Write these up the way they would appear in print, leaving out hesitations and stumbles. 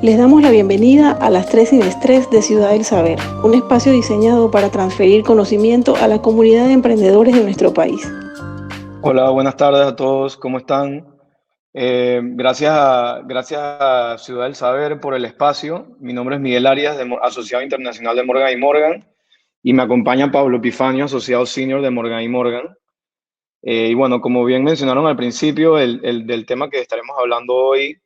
Les damos la bienvenida a las 3 sin estrés de Ciudad del Saber, un espacio diseñado para transferir conocimiento a la comunidad de emprendedores de nuestro país. Hola, buenas tardes a todos, ¿cómo están? Gracias a Ciudad del Saber por el espacio. Mi nombre es Miguel Arias, asociado internacional de Morgan y Morgan, y me acompaña Pablo Epifanio, asociado senior de Morgan y Morgan. Y bueno, como bien mencionaron al principio, del tema que estaremos hablando hoy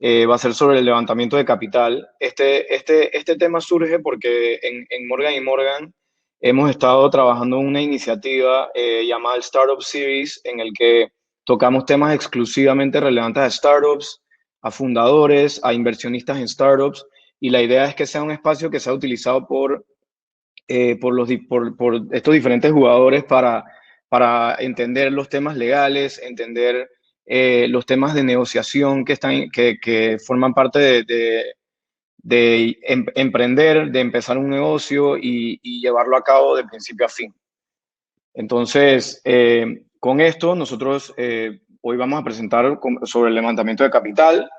va a ser sobre el levantamiento de capital. Este tema surge porque en Morgan y Morgan hemos estado trabajando en una iniciativa llamada el Startup Series, en el que tocamos temas exclusivamente relevantes a startups, a fundadores, a inversionistas en startups, y la idea es que sea un espacio que sea utilizado por estos diferentes jugadores para entender los temas legales, entender los temas de negociación que forman parte de emprender, de empezar un negocio y llevarlo a cabo de principio a fin. Entonces, con esto, nosotros hoy vamos a presentar sobre el levantamiento de capital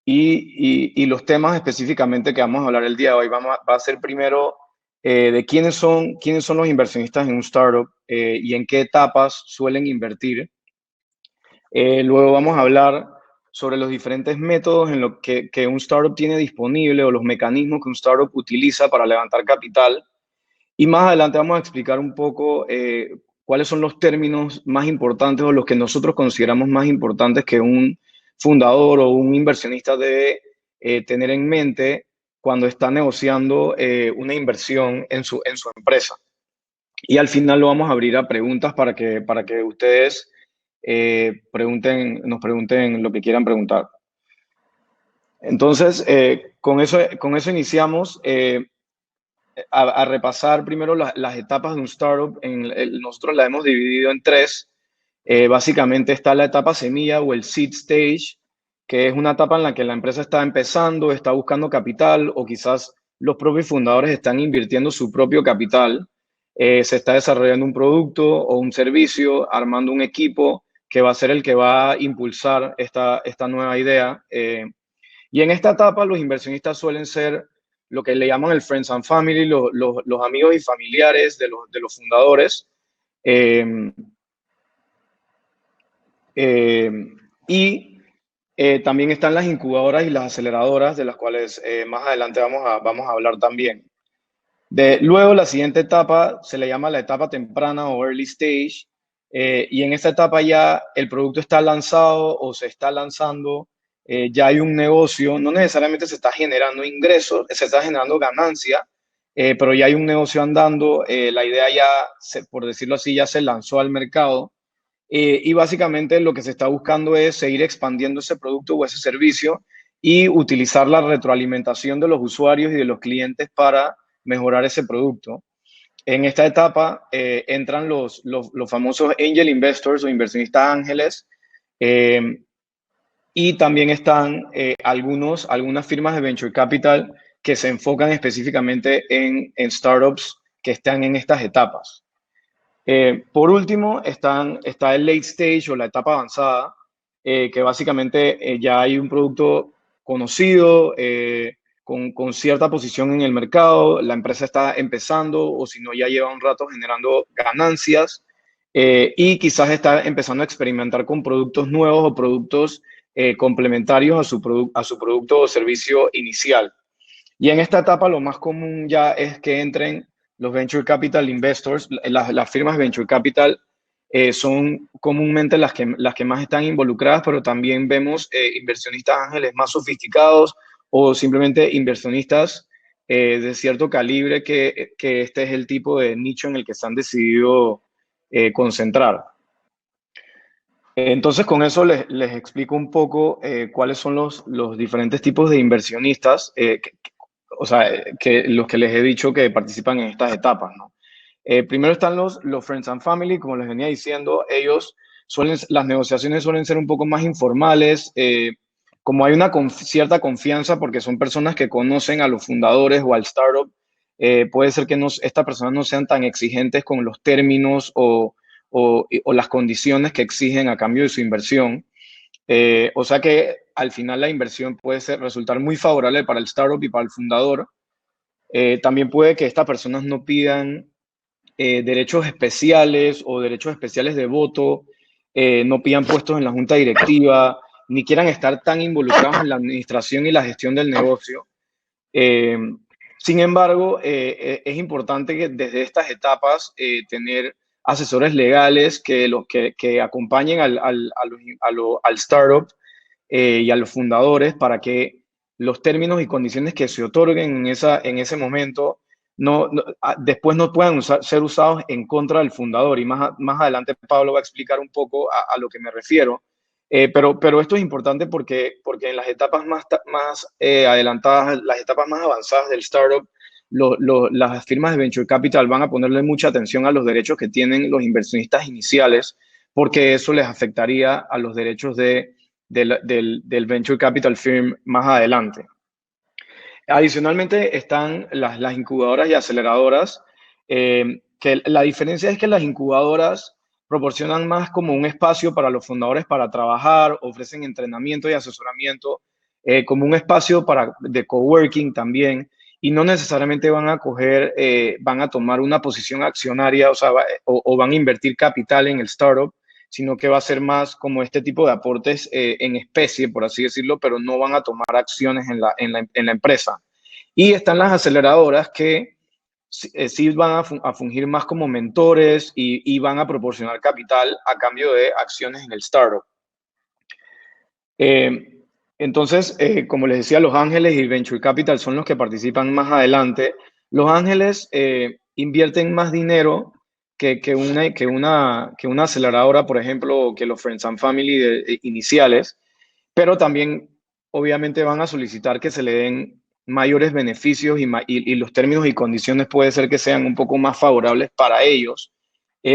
y los temas específicamente que vamos a hablar el día de hoy. Va a ser primero de quiénes son los inversionistas en un startup y en qué etapas suelen invertir. Luego vamos a hablar sobre los diferentes métodos en lo que un startup tiene disponible o los mecanismos que un startup utiliza para levantar capital. Y más adelante vamos a explicar un poco cuáles son los términos más importantes o los que nosotros consideramos más importantes que un fundador o un inversionista debe tener en mente cuando está negociando una inversión en su empresa. Y al final lo vamos a abrir a preguntas para que ustedes nos pregunten lo que quieran preguntar. Entonces, con eso iniciamos. A repasar primero las etapas de un startup. Nosotros la hemos dividido en tres. Básicamente está la etapa semilla o el seed stage, que es una etapa en la que la empresa está empezando, está buscando capital o quizás los propios fundadores están invirtiendo su propio capital. Se está desarrollando un producto o un servicio, armando un equipo que va a ser el que va a impulsar esta nueva idea. Y en esta etapa los inversionistas suelen ser lo que le llaman el friends and family, los amigos y familiares de los fundadores. Y también están las incubadoras y las aceleradoras, de las cuales más adelante vamos a hablar también. Luego, la siguiente etapa se le llama la etapa temprana o early stage, y en esta etapa ya el producto está lanzado o se está lanzando, ya hay un negocio, no necesariamente se está generando ingresos, se está generando ganancia, pero ya hay un negocio andando, la idea ya, por decirlo así, ya se lanzó al mercado. Y básicamente lo que se está buscando es seguir expandiendo ese producto o ese servicio y utilizar la retroalimentación de los usuarios y de los clientes para mejorar ese producto. En esta etapa entran los famosos angel investors o inversionistas ángeles, y también están algunas firmas de venture capital que se enfocan específicamente en startups que están en estas etapas. Por último, está el late stage o la etapa avanzada, que básicamente ya hay un producto conocido, con cierta posición en el mercado, la empresa está empezando o si no ya lleva un rato generando ganancias, y quizás está empezando a experimentar con productos nuevos o productos complementarios a su producto o servicio inicial. Y en esta etapa lo más común ya es que entren los venture capital investors. Las firmas venture capital son comúnmente las que más están involucradas, pero también vemos inversionistas ángeles más sofisticados o simplemente inversionistas de cierto calibre que este es el tipo de nicho en el que se han decidido concentrar. Entonces, con eso les explico un poco cuáles son los diferentes tipos de inversionistas, o sea, los que les he dicho que participan en estas etapas, ¿no? Primero están los Friends and Family, como les venía diciendo, las negociaciones suelen ser un poco más informales, como hay una cierta confianza porque son personas que conocen a los fundadores o al startup, puede ser que estas personas no sean tan exigentes con los términos o las condiciones que exigen a cambio de su inversión. O sea que al final la inversión puede resultar muy favorable para el startup y para el fundador. También puede que estas personas no pidan derechos especiales o derechos especiales de voto, no pidan puestos en la junta directiva, ni quieran estar tan involucrados en la administración y la gestión del negocio. Sin embargo, es importante que desde estas etapas tener asesores legales que acompañen al startup y a los fundadores para que los términos y condiciones que se otorguen en ese momento después no puedan ser usados en contra del fundador. Y más adelante Pablo va a explicar un poco a lo que me refiero. Pero esto es importante porque en las etapas más adelantadas, las etapas más avanzadas del startup, las firmas de Venture Capital van a ponerle mucha atención a los derechos que tienen los inversionistas iniciales, porque eso les afectaría a los derechos del Venture Capital Firm más adelante. Adicionalmente están las incubadoras y aceleradoras, que la diferencia es que las incubadoras proporcionan más como un espacio para los fundadores para trabajar, ofrecen entrenamiento y asesoramiento, como un espacio de coworking también, y no necesariamente van a tomar una posición accionaria, o van a invertir capital en el startup, sino que va a ser más como este tipo de aportes en especie, por así decirlo, pero no van a tomar acciones en la empresa. Y están las aceleradoras que sí van a fungir más como mentores y van a proporcionar capital a cambio de acciones en el startup. Entonces, como les decía, Los Ángeles y Venture Capital son los que participan más adelante. Los Ángeles invierten más dinero que una aceleradora, por ejemplo, que los Friends and Family iniciales, pero también obviamente van a solicitar que se le den mayores beneficios y los términos y condiciones puede ser que sean un poco más favorables para ellos,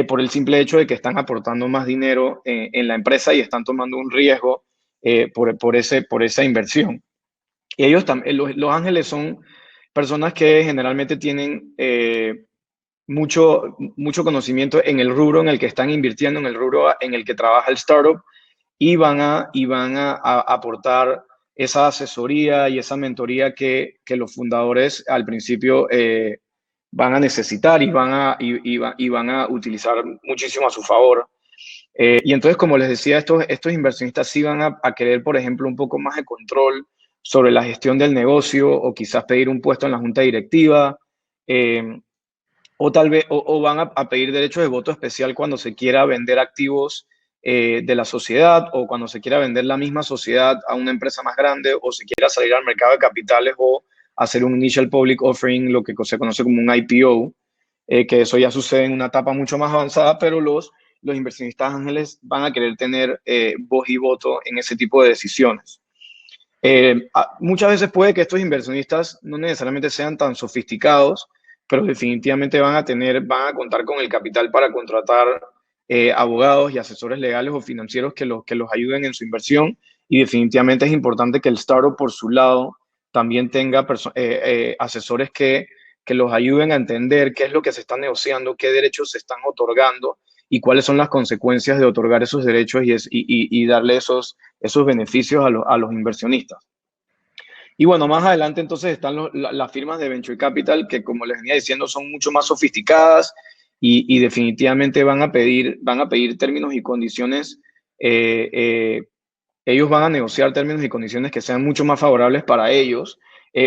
por el simple hecho de que están aportando más dinero en la empresa y están tomando un riesgo por esa inversión. Y ellos también, los ángeles son personas que generalmente tienen mucho conocimiento en el rubro en el que están invirtiendo, en el rubro en el que trabaja el startup, y van a aportar esa asesoría y esa mentoría que los fundadores al principio van a necesitar y van a utilizar muchísimo a su favor. Y entonces, como les decía, estos inversionistas sí van a querer, por ejemplo, un poco más de control sobre la gestión del negocio, o quizás pedir un puesto en la junta directiva, o tal vez o van a pedir derechos de voto especial cuando se quiera vender activos de la sociedad, o cuando se quiera vender la misma sociedad a una empresa más grande, o se quiera salir al mercado de capitales o hacer un Initial Public Offering, lo que se conoce como un IPO, que eso ya sucede en una etapa mucho más avanzada, pero los inversionistas ángeles van a querer tener voz y voto en ese tipo de decisiones. Muchas veces puede que estos inversionistas no necesariamente sean tan sofisticados, pero definitivamente van a contar con el capital para contratar abogados y asesores legales o financieros que los ayuden en su inversión. Y definitivamente es importante que el startup, por su lado, también tenga asesores que los ayuden a entender qué es lo que se está negociando, qué derechos se están otorgando y cuáles son las consecuencias de otorgar esos derechos y darle esos beneficios a los inversionistas. Y bueno, más adelante entonces están las firmas de Venture Capital, que como les venía diciendo son mucho más sofisticadas y definitivamente van a pedir términos y condiciones. Ellos van a negociar términos y condiciones que sean mucho más favorables para ellos.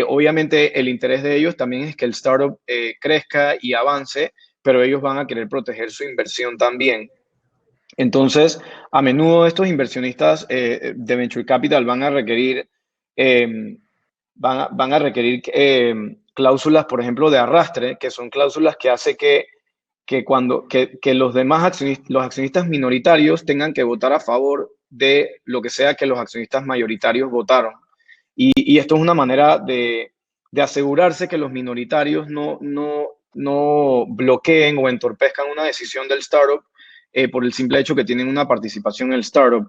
Obviamente el interés de ellos también es que el startup crezca y avance, pero ellos van a querer proteger su inversión también. Entonces, a menudo estos inversionistas de Venture Capital van a requerir cláusulas, por ejemplo, de arrastre, que son cláusulas que hace que los demás los accionistas minoritarios tengan que votar a favor de lo que sea que los accionistas mayoritarios votaron. Y esto es una manera de asegurarse que los minoritarios no bloqueen o entorpezcan una decisión del startup por el simple hecho que tienen una participación en el startup.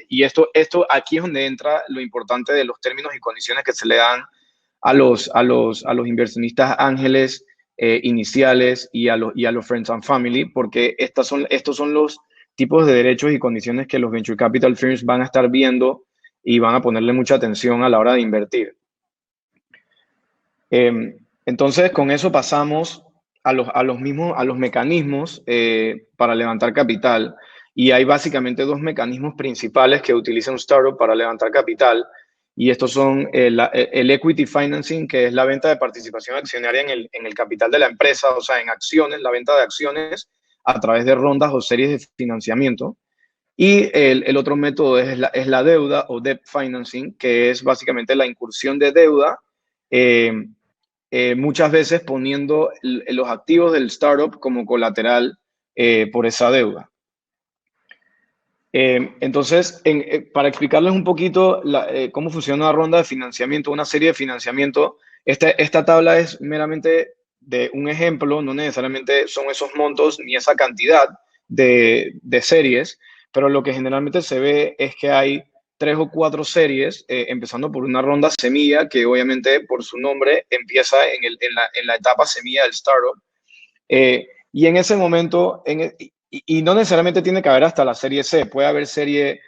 Y esto aquí es donde entra lo importante de los términos y condiciones que se le dan a los inversionistas ángeles iniciales y a los Friends and Family, porque estos son los tipos de derechos y condiciones que los Venture Capital Firms van a estar viendo y van a ponerle mucha atención a la hora de invertir. Entonces, con eso pasamos a los mecanismos para levantar capital. Y hay básicamente dos mecanismos principales que utiliza un startup para levantar capital. Y estos son el equity financing, que es la venta de participación accionaria en el capital de la empresa, o sea, en acciones, la venta de acciones a través de rondas o series de financiamiento. Y el otro método es la deuda o debt financing, que es básicamente la incursión de deuda, muchas veces poniendo los activos del startup como colateral por esa deuda. Entonces, para explicarles un poquito cómo funciona una ronda de financiamiento, una serie de financiamiento, esta tabla es meramente de un ejemplo, no necesariamente son esos montos ni esa cantidad de series, pero lo que generalmente se ve es que hay 3 o 4 series, empezando por una ronda semilla, que obviamente por su nombre empieza en la etapa semilla del startup. Y en ese momento, y no necesariamente tiene que haber hasta la serie C, puede haber serie,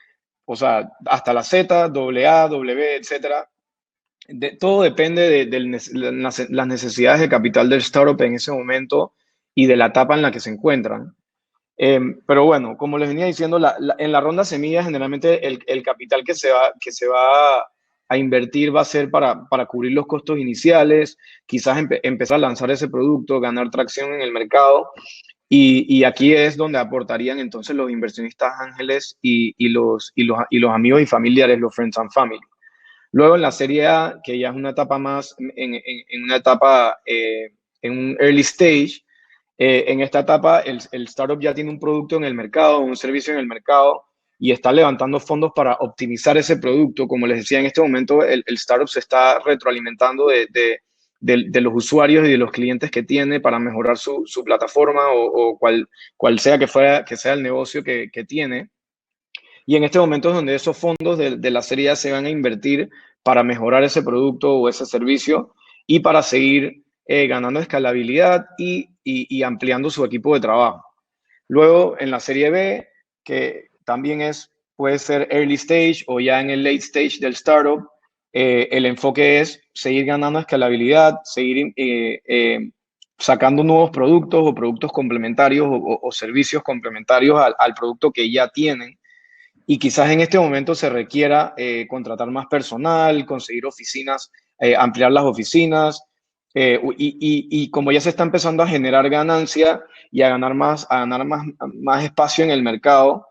o sea, hasta la Z, AA, W, etcétera. Todo depende de las necesidades de capital del startup en ese momento y de la etapa en la que se encuentran. Pero bueno, como les venía diciendo, en la ronda semilla generalmente el capital que se va a invertir va a ser para cubrir los costos iniciales, quizás empezar a lanzar ese producto, ganar tracción en el mercado. Y aquí es donde aportarían entonces los inversionistas ángeles y los amigos y familiares, los friends and family. Luego en la serie A, que ya es una etapa más, en una etapa, en un early stage, en esta etapa el startup ya tiene un producto en el mercado, un servicio en el mercado y está levantando fondos para optimizar ese producto. Como les decía, en este momento el startup se está retroalimentando de los usuarios y de los clientes que tiene para mejorar su plataforma o cual sea que sea el negocio que tiene. Y en este momento es donde esos fondos de la serie A se van a invertir para mejorar ese producto o ese servicio y para seguir ganando escalabilidad y ampliando su equipo de trabajo. Luego, en la serie B, que también puede ser early stage o ya en el late stage del startup, el enfoque es seguir ganando escalabilidad, seguir sacando nuevos productos o productos complementarios o servicios complementarios al producto que ya tienen. Y quizás en este momento se requiera contratar más personal, conseguir oficinas, ampliar las oficinas, y como ya se está empezando a generar ganancia y a ganar más espacio en el mercado,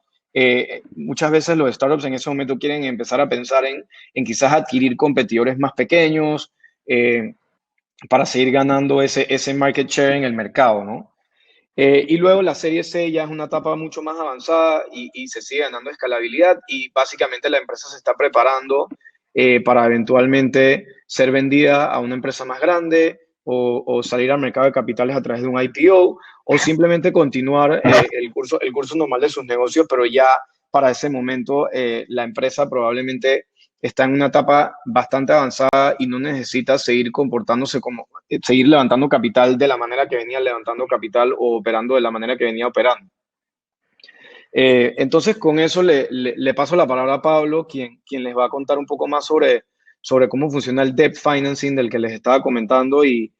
muchas veces los startups en ese momento quieren empezar a pensar en quizás adquirir competidores más pequeños para seguir ganando ese market share en el mercado, ¿no? Y luego la serie C ya es una etapa mucho más avanzada y se sigue ganando escalabilidad y básicamente la empresa se está preparando para eventualmente ser vendida a una empresa más grande o salir al mercado de capitales a través de un IPO o simplemente continuar el curso normal de sus negocios, pero ya para ese momento la empresa probablemente está en una etapa bastante avanzada y no necesita seguir comportándose seguir levantando capital de la manera que venía levantando capital o operando de la manera que venía operando. Entonces, con eso le paso la palabra a Pablo, quien les va a contar un poco más sobre cómo funciona el debt financing del que les estaba comentando y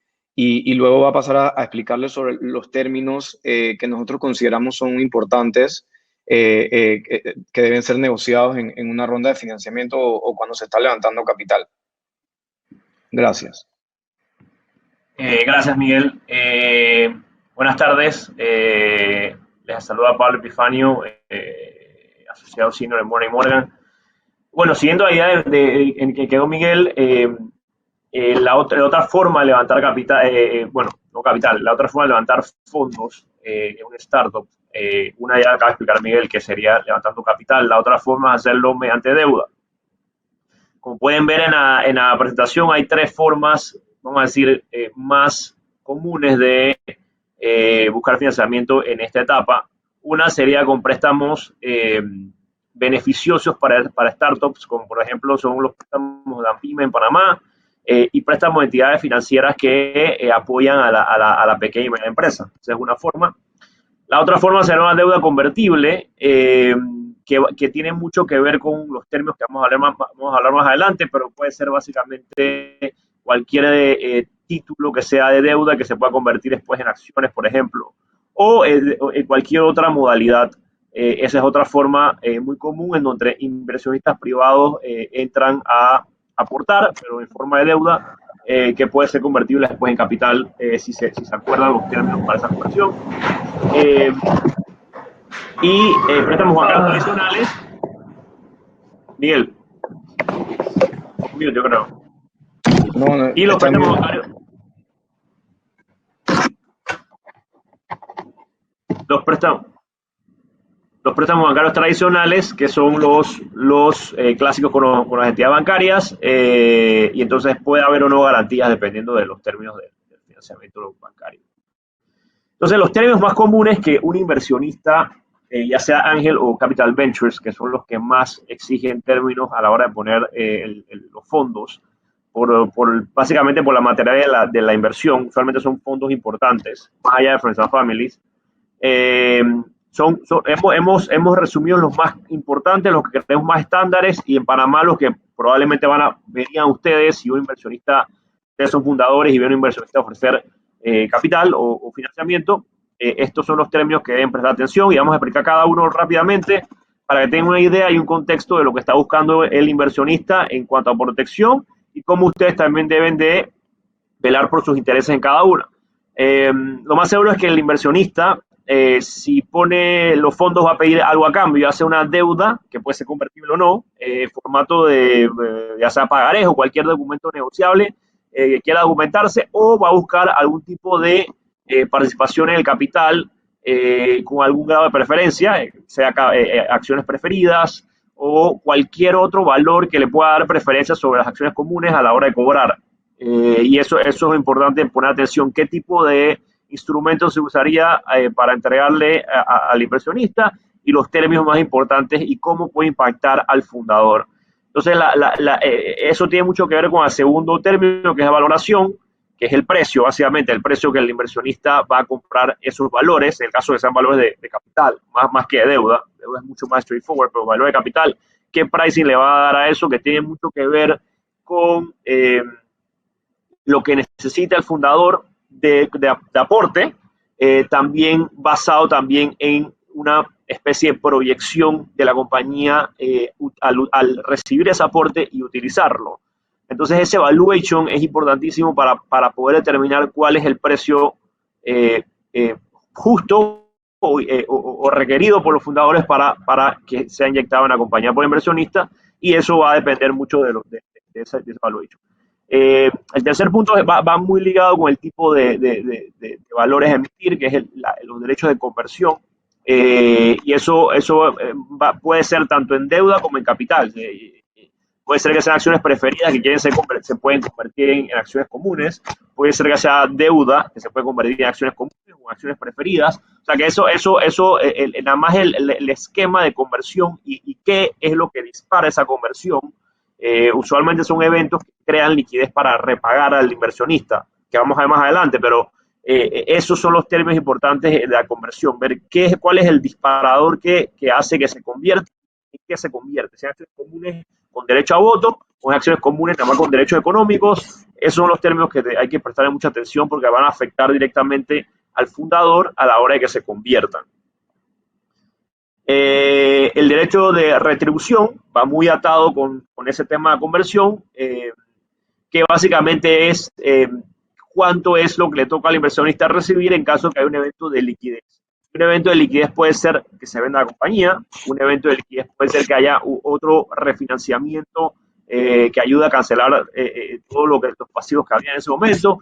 luego va a pasar a explicarles sobre los términos que nosotros consideramos son importantes que deben ser negociados en una ronda de financiamiento o cuando se está levantando capital. Gracias. Gracias, Miguel. Buenas tardes. Les saluda Pablo Epifanio, asociado senior en Morgan & Morgan. Bueno, siguiendo la idea en que quedó Miguel, la otra forma de levantar capital, la otra forma de levantar fondos en un startup, una ya acaba de explicar Miguel, que sería levantando capital, la otra forma es hacerlo mediante deuda. Como pueden ver en la presentación, hay 3 formas, vamos a decir, más comunes de buscar financiamiento en esta etapa. Una sería con préstamos beneficiosos para startups, como por ejemplo son los préstamos de AMPYME en Panamá y préstamos de entidades financieras que apoyan a la pequeña y mediana empresa. Esa es una forma. La otra forma será una deuda convertible, que tiene mucho que ver con los términos que vamos a hablar más adelante, pero puede ser básicamente cualquier título que sea de deuda que se pueda convertir después en acciones, por ejemplo, o en cualquier otra modalidad. Esa es otra forma muy común en donde inversionistas privados entran a aportar, pero en forma de deuda, que puede ser convertible después en capital si se acuerdan los términos para esa conversión. Préstamos bancarios tradicionales. Miguel, yo creo. No, Y los préstamos bancarios. Los préstamos bancarios tradicionales, que son los clásicos con las entidades bancarias, y entonces puede haber o no garantías dependiendo de los términos del financiamiento bancario. Entonces, los términos más comunes que un inversionista, ya sea Ángel o Capital Ventures, que son los que más exigen términos a la hora de poner los fondos, básicamente por la materia de la inversión, usualmente son fondos importantes, más allá de Friends and Families. Hemos resumido los más importantes, los que creemos más estándares, y en Panamá los que probablemente verían ustedes si un inversionista, ustedes son fundadores y ven a un inversionista ofrecer capital o financiamiento. Estos son los términos que deben prestar atención y vamos a explicar cada uno rápidamente para que tengan una idea y un contexto de lo que está buscando el inversionista en cuanto a protección y cómo ustedes también deben de velar por sus intereses en cada una. Lo más seguro es que el inversionista, si pone los fondos, va a pedir algo a cambio, hace una deuda que puede ser convertible o no, formato de ya sea pagarés o cualquier documento negociable que quiera documentarse, o va a buscar algún tipo de participación en el capital con algún grado de preferencia, sea acciones preferidas o cualquier otro valor que le pueda dar preferencia sobre las acciones comunes a la hora de cobrar. Y eso es importante poner atención, qué tipo de instrumentos se usaría para entregarle al inversionista y los términos más importantes y cómo puede impactar al fundador. Entonces, eso tiene mucho que ver con el segundo término, que es la valoración, que es el precio, básicamente el precio que el inversionista va a comprar esos valores, en el caso de que sean valores de capital, más que de deuda. Deuda es mucho más straightforward, pero valor de capital, ¿qué pricing le va a dar a eso? Que tiene mucho que ver con lo que necesita el fundador de aporte, también basado también en una especie de proyección de la compañía al recibir ese aporte y utilizarlo. Entonces, ese valuation es importantísimo para poder determinar cuál es el precio justo o requerido por los fundadores para que sea inyectado en la compañía por el inversionista, y eso va a depender mucho de ese valuation. El tercer punto va muy ligado con el tipo de valores a emitir, que es los derechos de conversión, y eso puede ser tanto en deuda como en capital. Puede ser que sean acciones preferidas que se pueden convertir en acciones comunes, puede ser que sea deuda que se puede convertir en acciones comunes o en acciones preferidas. O sea que nada más el esquema de conversión y qué es lo que dispara esa conversión. Usualmente son eventos que crean liquidez para repagar al inversionista, que vamos a ver más adelante, pero esos son los términos importantes de la conversión, ver cuál es el disparador que hace que se convierta y qué se convierte, sean acciones comunes con derecho a voto o en acciones comunes nada más con derechos económicos. Esos son los términos que hay que prestarle mucha atención porque van a afectar directamente al fundador a la hora de que se conviertan. El derecho de retribución va muy atado con ese tema de conversión, que básicamente es cuánto es lo que le toca al inversionista recibir en caso de que haya un evento de liquidez. Un evento de liquidez puede ser que se venda la compañía, un evento de liquidez puede ser que haya otro refinanciamiento que ayude a cancelar todos los pasivos que había en ese momento.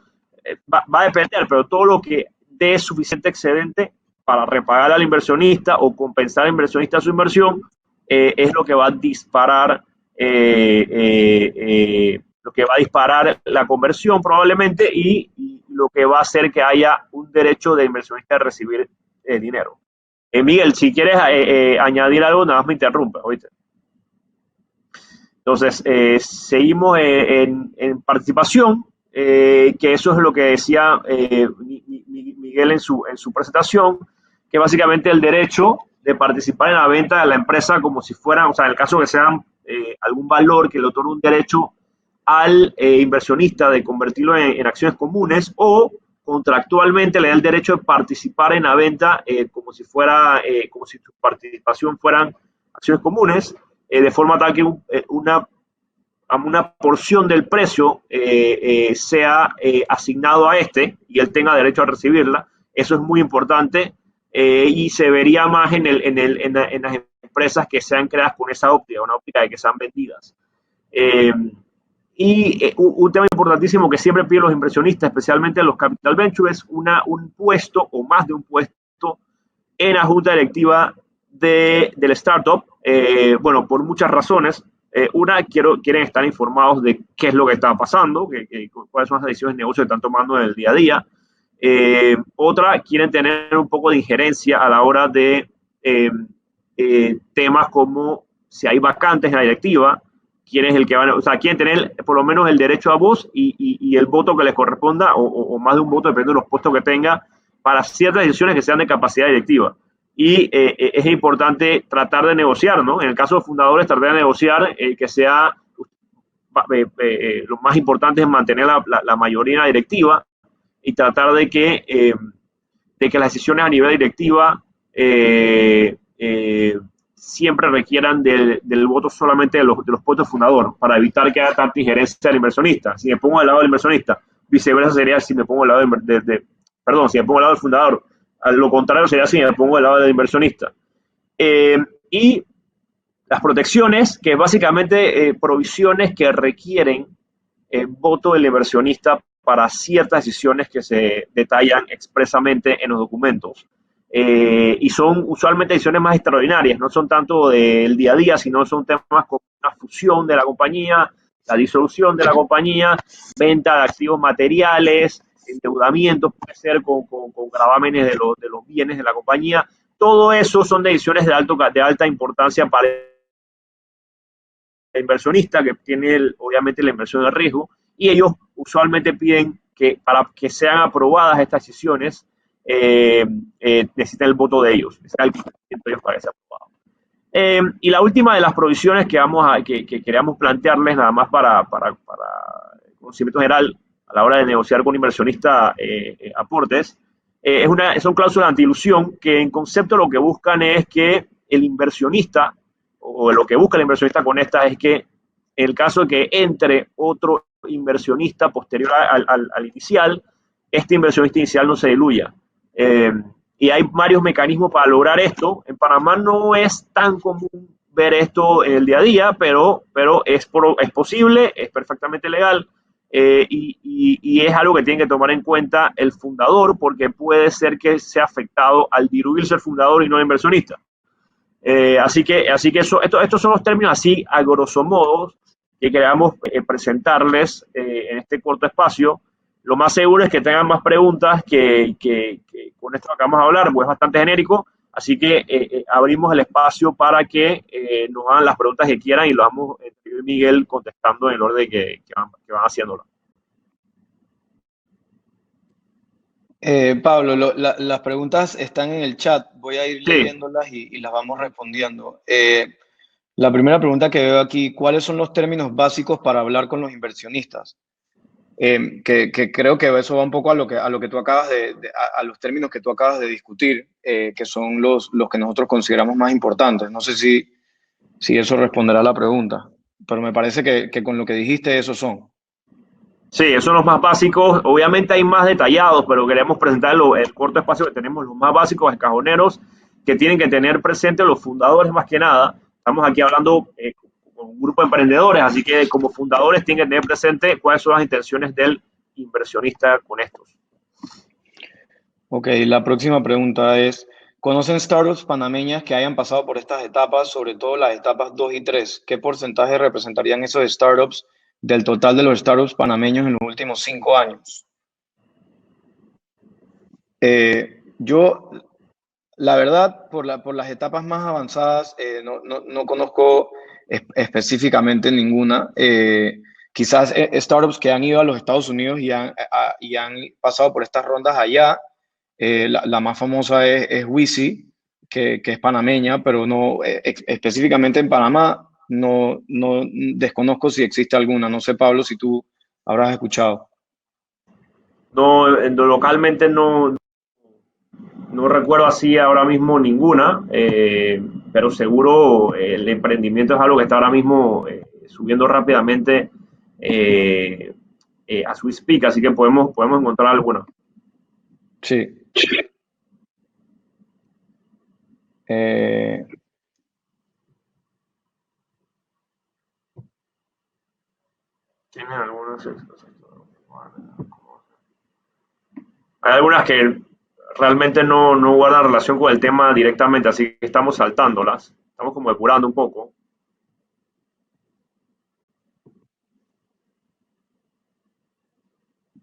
Va a depender, pero todo lo que dé suficiente excedente para repagar al inversionista o compensar al inversionista su inversión, es lo que va a disparar la conversión probablemente y lo que va a hacer que haya un derecho de inversionista a recibir dinero. Miguel, si quieres añadir algo, nada más me interrumpe, ¿oíste? Entonces, seguimos en participación, que eso es lo que decía Miguel en su presentación, que básicamente el derecho de participar en la venta de la empresa como si fuera, o sea, en el caso que sean algún valor que le otorgue un derecho al inversionista de convertirlo en acciones comunes, o contractualmente le da el derecho de participar en la venta como si fuera, como si su participación fueran acciones comunes, de forma tal que una porción del precio sea asignado a este y él tenga derecho a recibirla. Eso es muy importante y se vería más en las empresas que sean creadas con esa óptica, una óptica de que sean vendidas. Un tema importantísimo que siempre piden los inversionistas, especialmente los capital ventures, es un puesto o más de un puesto en la junta directiva del startup. Bueno, por muchas razones. Una, quieren estar informados de qué es lo que está pasando, cuáles son las decisiones de negocio que están tomando en el día a día. Otra, quieren tener un poco de injerencia a la hora de temas como si hay vacantes en la directiva, quién es el que van, o sea, quieren tener por lo menos el derecho a voz y el voto que les corresponda, o más de un voto, depende de los puestos que tenga, para ciertas decisiones que sean de capacidad directiva. Y es importante tratar de negociar, ¿no? En el caso de fundadores, tratar de negociar que sea lo más importante es mantener la mayoría en la directiva y tratar de que las decisiones a nivel directiva siempre requieran del voto solamente de los puestos fundadores, para evitar que haya tanta injerencia del inversionista. Si me pongo del lado del inversionista, viceversa sería si me pongo del lado si me pongo del lado del fundador. A lo contrario sería si me pongo del lado del inversionista. Y las protecciones, que básicamente provisiones que requieren voto del inversionista para ciertas decisiones que se detallan expresamente en los documentos. Y son usualmente decisiones más extraordinarias, no son tanto del día a día, sino son temas como una fusión de la compañía, la disolución de la compañía, venta de activos materiales, endeudamiento, puede ser con gravámenes de los bienes de la compañía. Todo eso son decisiones de alta importancia para el inversionista, que tiene obviamente la inversión de riesgo, y ellos usualmente piden que para que sean aprobadas estas decisiones necesitan el voto de ellos, necesitan el consentimiento de ellos para que sea aprobado. Y la última de las provisiones que queríamos plantearles, nada más para conocimiento general, a la hora de negociar con un inversionista aportes, son cláusulas de antidilución que en concepto lo que buscan es que el inversionista, o lo que busca el inversionista con esta, es que en el caso de que entre otro inversionista posterior al inicial, este inversionista inicial no se diluya. Y hay varios mecanismos para lograr esto. En Panamá no es tan común ver esto en el día a día, pero es posible, es perfectamente legal. Y es algo que tiene que tomar en cuenta el fundador, porque puede ser que sea afectado al diluirse el fundador y no el inversionista. Así que estos son los términos así a grosso modo que queremos presentarles en este corto espacio. Lo más seguro es que tengan más preguntas que con esto que acabamos de hablar, pues es bastante genérico. Así que abrimos el espacio para que nos hagan las preguntas que quieran y lo vamos yo y Miguel contestando en el orden que van haciéndolo. Pablo, las preguntas están en el chat. Voy a ir leyéndolas y las vamos respondiendo. La primera pregunta que veo aquí, ¿cuáles son los términos básicos para hablar con los inversionistas? Que creo que eso va un poco a lo que tú acabas a los términos que tú acabas de discutir, que son los que nosotros consideramos más importantes. No sé si eso responderá a la pregunta, pero me parece que con lo que dijiste esos son. Sí, esos son los más básicos. Obviamente hay más detallados, pero queremos presentar el corto espacio que tenemos, los más básicos, cajoneros, que tienen que tener presente los fundadores más que nada. Estamos aquí hablando con un grupo de emprendedores, así que como fundadores tienen que tener presente cuáles son las intenciones del inversionista con estos. Ok, la próxima pregunta es, ¿conocen startups panameñas que hayan pasado por estas etapas, sobre todo las etapas 2 y 3? ¿Qué porcentaje representarían esos startups del total de los startups panameños en los últimos 5 años? Yo, la verdad, por las etapas más avanzadas, no conozco específicamente ninguna. Quizás startups que han ido a los Estados Unidos y han pasado por estas rondas allá. La más famosa es Wisi, que es panameña, pero no específicamente en Panamá, no desconozco si existe alguna. No sé, Pablo, si tú habrás escuchado. No, localmente no recuerdo así ahora mismo ninguna, pero seguro el emprendimiento es algo que está ahora mismo subiendo rápidamente a su speak, así que podemos encontrar alguna. Sí. ¿Tienen algunas? Hay algunas que realmente no guardan relación con el tema directamente, así que estamos saltándolas. Estamos como depurando un poco.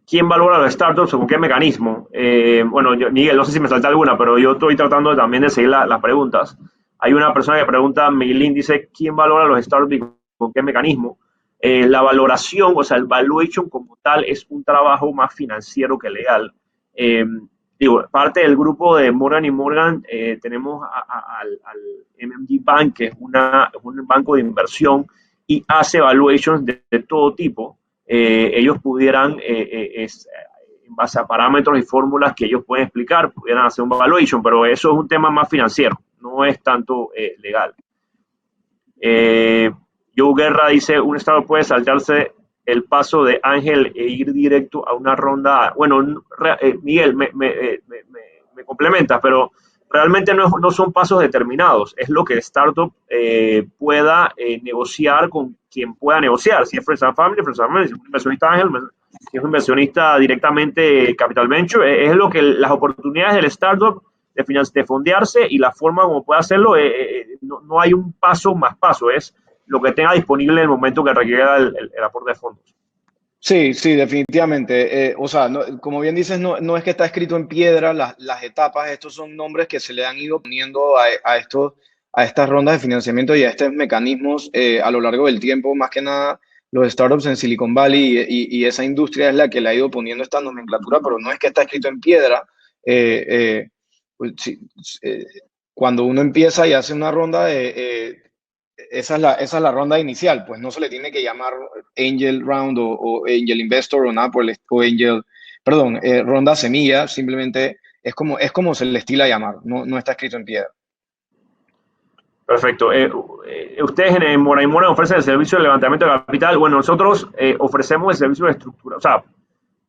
¿Quién valora los startups o con qué mecanismo? Bueno, Miguel, no sé si me salta alguna, pero yo estoy tratando también de seguir las preguntas. Hay una persona que pregunta, Miguelín dice, ¿quién valora los startups y con qué mecanismo? La valoración, o sea, el valuation como tal es un trabajo más financiero que legal. Digo, parte del grupo de Morgan & Morgan tenemos al MMG Bank, que es un banco de inversión y hace valuations de todo tipo. Ellos pudieran, en base a parámetros y fórmulas que ellos pueden explicar, pudieran hacer un valuation, pero eso es un tema más financiero, no es tanto legal. Joe Guerra dice, un startup puede saltarse el paso de Ángel e ir directo a una ronda. Bueno, Miguel, me complementas, pero realmente no son pasos determinados, es lo que el startup pueda negociar con quien pueda negociar. Si es Friends and Family, si es un inversionista Ángel, si es un inversionista directamente Capital Venture, es lo que las oportunidades del startup de fondearse y la forma como puede hacerlo, no hay un paso más paso, es lo que tenga disponible en el momento que requiera el aporte de fondos. Sí, definitivamente. O sea, como bien dices, no es que está escrito en piedra las etapas. Estos son nombres que se le han ido poniendo a estas rondas de financiamiento y a estos mecanismos a lo largo del tiempo. Más que nada, los startups en Silicon Valley y esa industria es la que le ha ido poniendo esta nomenclatura, pero no es que está escrito en piedra. Pues, sí, cuando uno empieza y hace una ronda esa es la ronda inicial, pues no se le tiene que llamar Angel Round o Angel Investor o nada o Angel, perdón, ronda semilla, simplemente es como se le estila llamar, no está escrito en piedra. Perfecto. Ustedes en Morgan & Morgan ofrecen el servicio de levantamiento de capital. Bueno, nosotros ofrecemos el servicio de estructura, o sea,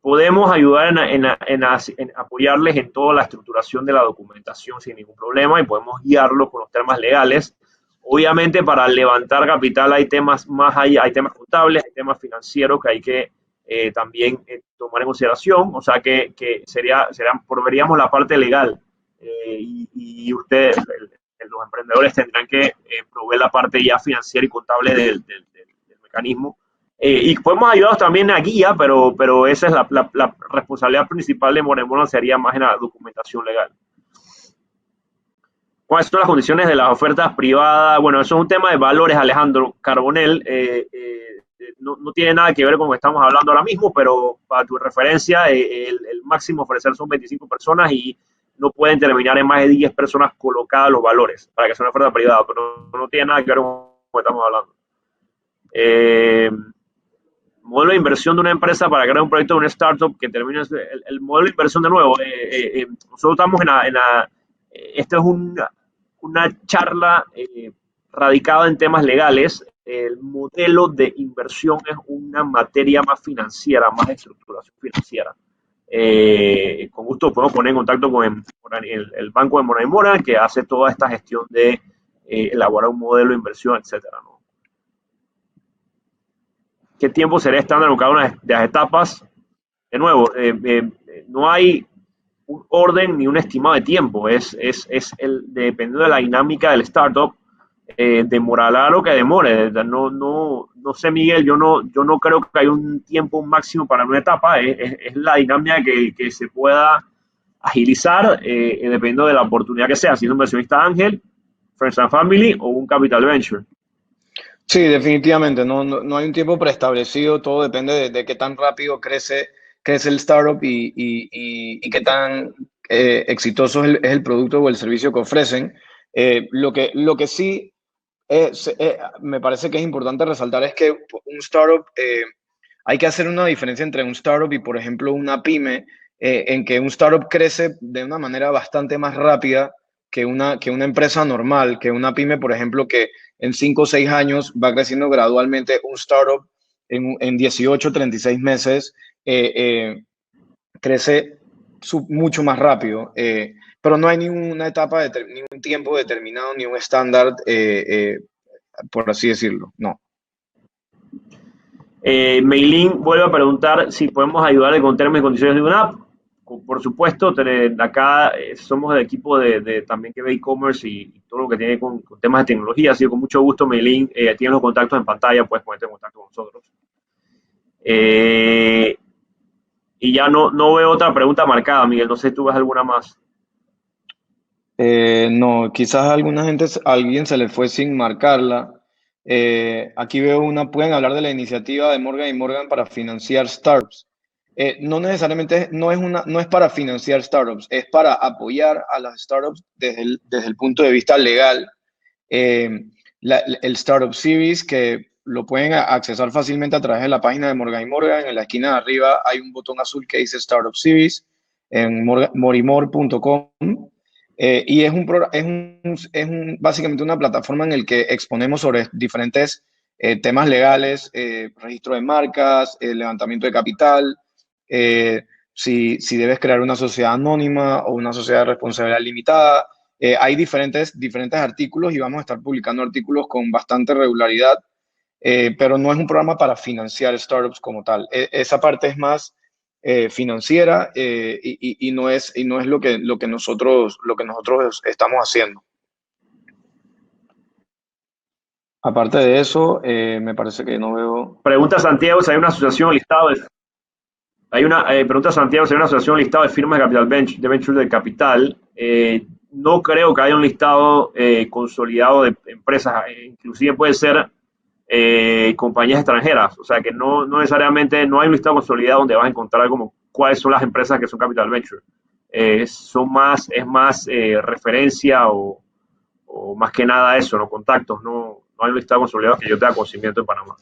podemos ayudar en apoyarles en toda la estructuración de la documentación sin ningún problema y podemos guiarlos con los temas legales. Obviamente, para levantar capital hay temas hay temas contables, hay temas financieros que hay que también tomar en consideración. O sea, que proveeríamos la parte legal y ustedes, los emprendedores, tendrán que proveer la parte ya financiera y contable del mecanismo. Y podemos ayudaros también a guía, pero esa es la responsabilidad principal de Morgan & Morgan, sería más en la documentación legal. ¿Cuáles son las condiciones de las ofertas privadas? Bueno, eso es un tema de valores, Alejandro Carbonell. No tiene nada que ver con lo que estamos hablando ahora mismo, pero para tu referencia, el máximo ofrecer son 25 personas y no pueden terminar en más de 10 personas colocadas los valores para que sea una oferta privada, pero no tiene nada que ver con lo que estamos hablando. Modelo de inversión de una empresa para crear un proyecto de una startup que termine el modelo de inversión de nuevo. Nosotros estamos esto es una charla radicada en temas legales. El modelo de inversión es una materia más financiera, más de estructuración financiera. Con gusto podemos poner en contacto con el banco de Morgan & Morgan, que hace toda esta gestión de elaborar un modelo de inversión, etcétera, ¿no? ¿Qué tiempo será estándar en cada una de las etapas? De nuevo, no hay un orden ni un estimado de tiempo, dependiendo de la dinámica del startup, demorará lo que demore. No sé, Miguel, yo no creo que haya un tiempo máximo para una etapa, es la dinámica que se pueda agilizar dependiendo de la oportunidad que sea, siendo un inversionista ángel, Friends and Family o un Capital Venture. Sí, definitivamente, no hay un tiempo preestablecido, todo depende de qué tan rápido crece el startup y qué tan exitoso es el producto o el servicio que ofrecen. Lo que sí me parece que es importante resaltar es que un startup, hay que hacer una diferencia entre un startup y, por ejemplo, una pyme, en que un startup crece de una manera bastante más rápida que una empresa normal, que una pyme, por ejemplo, que en 5 o 6 años va creciendo gradualmente. Un startup en 18, 36 meses crece mucho más rápido, pero no hay ninguna etapa, ningún tiempo determinado, ni un estándar, por así decirlo, no. Meilín vuelve a preguntar si podemos ayudarle con términos y condiciones de una app. Por supuesto, acá somos el equipo también que ve e-commerce y todo lo que tiene con temas de tecnología, así que con mucho gusto, Meilín, tiene los contactos en pantalla, puedes ponerte en contacto con nosotros. Y ya no veo otra pregunta marcada, Miguel, no sé si tú ves alguna más. No, quizás a alguien se le fue sin marcarla. Aquí veo pueden hablar de la iniciativa de Morgan y Morgan para financiar startups. No necesariamente, no es para financiar startups, es para apoyar a las startups desde el punto de vista legal. El Startup Series, que lo pueden accesar fácilmente a través de la página de Morgan y Morgan. En la esquina de arriba hay un botón azul que dice Startup Series en morimor.com. Y básicamente una plataforma en la que exponemos sobre diferentes temas legales, registro de marcas, levantamiento de capital, si debes crear una sociedad anónima o una sociedad de responsabilidad limitada. Hay diferentes artículos y vamos a estar publicando artículos con bastante regularidad, pero no es un programa para financiar startups como tal. Esa parte es más financiera, y no es lo que nosotros estamos haciendo. Aparte de eso, me parece que no veo. Pregunta Santiago si hay una asociación listada pregunta Santiago si hay una asociación listada de firmas de capital de venture de capital. No creo que haya un listado consolidado de empresas, inclusive puede ser compañías extranjeras, o sea que no necesariamente no hay un listado consolidado donde vas a encontrar como cuáles son las empresas que son capital venture. Es más referencia o más que nada eso, los contactos, no hay un listado consolidado que yo tenga conocimiento en Panamá.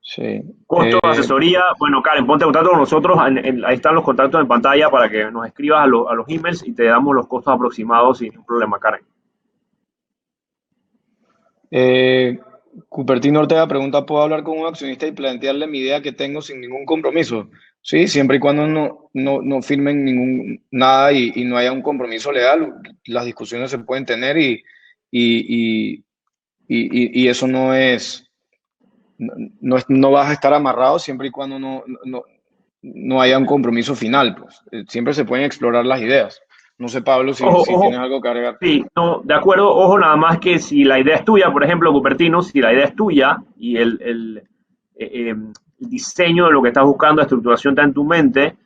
Sí. Costo de asesoría, bueno, Karen, ponte en contacto con nosotros, ahí están los contactos en pantalla para que nos escribas a los emails y te damos los costos aproximados sin ningún problema, Karen. Cupertino Ortega pregunta: ¿puedo hablar con un accionista y plantearle mi idea que tengo sin ningún compromiso? Sí, siempre y cuando no firmen nada y no haya un compromiso legal, las discusiones se pueden tener y eso no vas a estar amarrado siempre y cuando no haya un compromiso final, pues. Siempre se pueden explorar las ideas. No sé, Pablo, si Ojo, tienes algo que agregar. sí, no, de acuerdo, ojo, nada más que si la idea es tuya, por ejemplo, Cupertino, si la idea es tuya y el diseño de lo que estás buscando, la estructuración está en tu mente,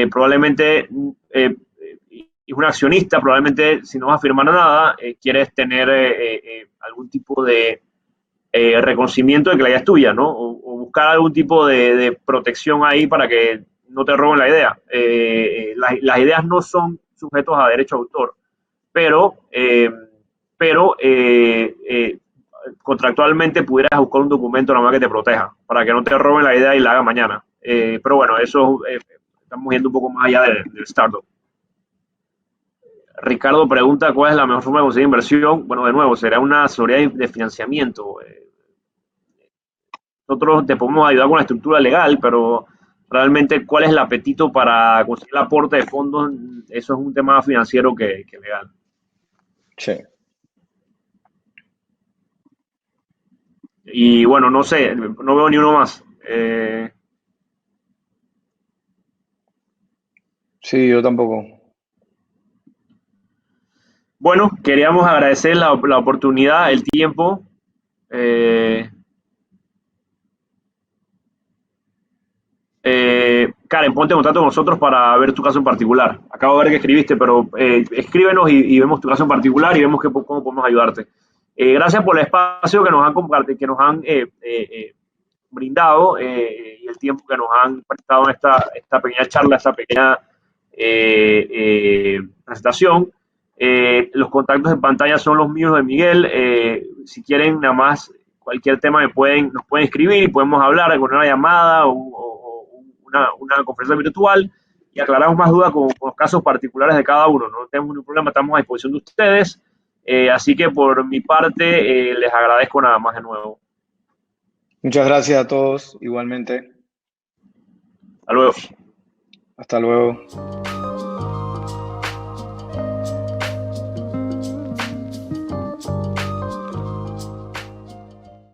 probablemente es un accionista, probablemente si no vas a firmar nada, quieres tener algún tipo de reconocimiento de que la idea es tuya, ¿no? O buscar algún tipo de protección ahí para que no te roben la idea. Las ideas no son sujetos a derecho de autor, pero contractualmente pudieras buscar un documento nomás que te proteja, para que no te roben la idea y la hagan mañana. Pero bueno, eso estamos yendo un poco más allá del startup. Ricardo pregunta cuál es la mejor forma de conseguir inversión. Bueno, de nuevo, será una asesoría de financiamiento. Nosotros te podemos ayudar con la estructura legal, pero realmente cuál es el apetito para conseguir el aporte de fondos, eso es un tema financiero que legal. Sí. Y bueno, no sé, no veo ni uno más. Sí, yo tampoco. Bueno, queríamos agradecer la oportunidad, el tiempo. Karen, ponte en contacto con nosotros para ver tu caso en particular. Acabo de ver que escribiste, pero escríbenos y vemos tu caso en particular y vemos cómo podemos ayudarte. Gracias por el espacio que nos han compartido, que nos han brindado y el tiempo que nos han prestado en esta pequeña charla, esta pequeña presentación. Los contactos en pantalla son los míos de Miguel. Si quieren nada más cualquier tema nos pueden escribir y podemos hablar con una llamada o una conferencia virtual y aclaramos más dudas con los casos particulares de cada uno. No tenemos ningún problema, estamos a disposición de ustedes. Así que por mi parte les agradezco nada más de nuevo. Muchas gracias a todos, igualmente. Hasta luego. Hasta luego.